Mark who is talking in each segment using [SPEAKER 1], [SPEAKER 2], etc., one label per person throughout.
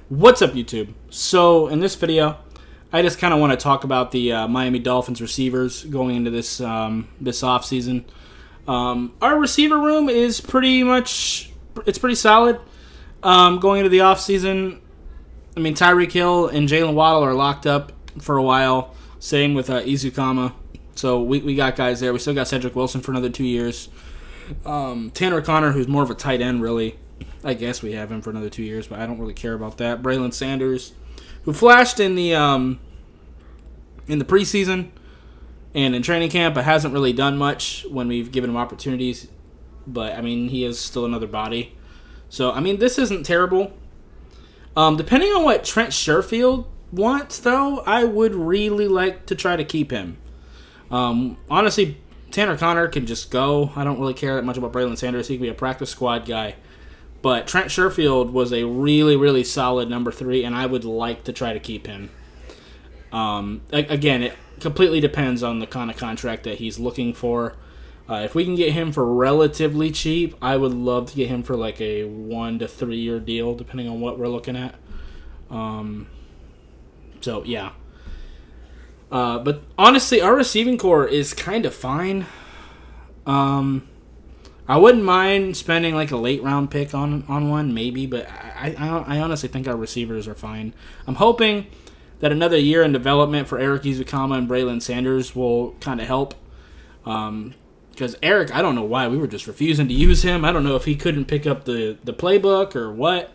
[SPEAKER 1] What's up, YouTube? So, in this video, I just kind of want to talk about the Miami Dolphins receivers going into this offseason. Our receiver room is pretty solid going into the offseason. I mean, Tyreek Hill and Jalen Waddle are locked up for a while. Same with Izukama. So, we got guys there. We still got Cedric Wilson for another 2 years. Tanner Connor, who's more of a tight end, really. I guess we have him for another 2 years, but I don't really care about that. Braylon Sanders, who flashed in the preseason and in training camp, but hasn't really done much when we've given him opportunities. But, I mean, he is still another body. So, I mean, this isn't terrible. Depending on what Trent Sherfield wants, though, I would really like to try to keep him. Honestly, Tanner Connor can just go. I don't really care that much about Braylon Sanders. He can be a practice squad guy. But Trent Sherfield was a really, really solid number 3, and I would like to try to keep him. Again, it completely depends on the kind of contract that he's looking for. If we can get him for relatively cheap, I would love to get him for like a 1 to 3 year deal, depending on what we're looking at. So, yeah. But honestly, our receiving core is kind of fine. I wouldn't mind spending like a late round pick on one, maybe, but I honestly think our receivers are fine. I'm hoping that another year in development for Eric Izukama and Braylon Sanders will kind of help. Because Eric, I don't know why we were just refusing to use him. I don't know if he couldn't pick up the playbook or what,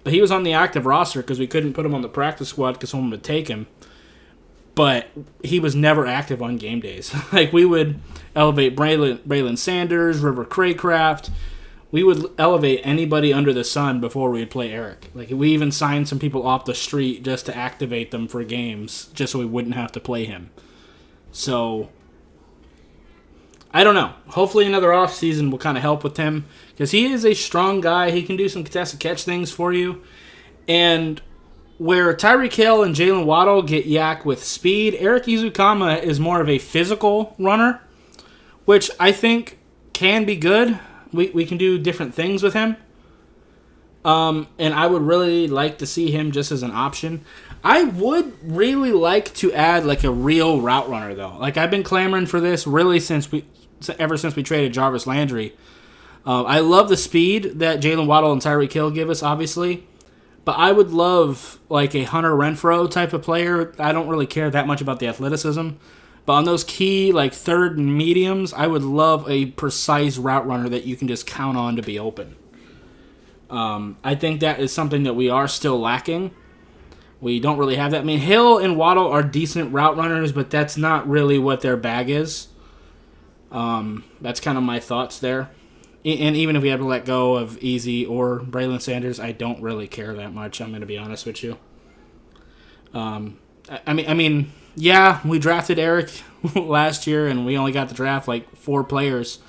[SPEAKER 1] but he was on the active roster because we couldn't put him on the practice squad because someone would take him. But he was never active on game days. Like, we would elevate Braylon Sanders, River Craycraft. We would elevate anybody under the sun before we would play Eric. Like, we even signed some people off the street just to activate them for games, just so we wouldn't have to play him. So, I don't know. Hopefully another offseason will kind of help with him, because he is a strong guy. He can do some contested catch things for you. And where Tyreek Hill and Jalen Waddle get yak with speed, Eric Izukama is more of a physical runner, which I think can be good. We can do different things with him. And I would really like to see him just as an option. I would really like to add like a real route runner, though. Like, I've been clamoring for this really ever since we traded Jarvis Landry. I love the speed that Jalen Waddle and Tyreek Hill give us, obviously. But I would love like a Hunter Renfrow type of player. I don't really care that much about the athleticism. But on those key like third and mediums, I would love a precise route runner that you can just count on to be open. I think that is something that we are still lacking. We don't really have that. I mean, Hill and Waddle are decent route runners, but that's not really what their bag is. That's kind of my thoughts there. And even if we had to let go of Easy or Braylon Sanders, I don't really care that much. I'm going to be honest with you. I mean, yeah, we drafted Eric last year, and we only got to draft like 4 players.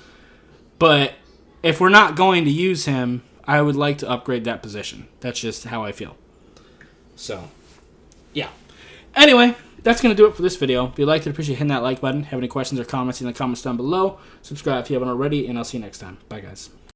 [SPEAKER 1] But if we're not going to use him, I would like to upgrade that position. That's just how I feel. So, yeah. Anyway, that's going to do it for this video. If you liked it, appreciate hitting that like button. Have any questions or comments in the comments down below. Subscribe if you haven't already, and I'll see you next time. Bye, guys.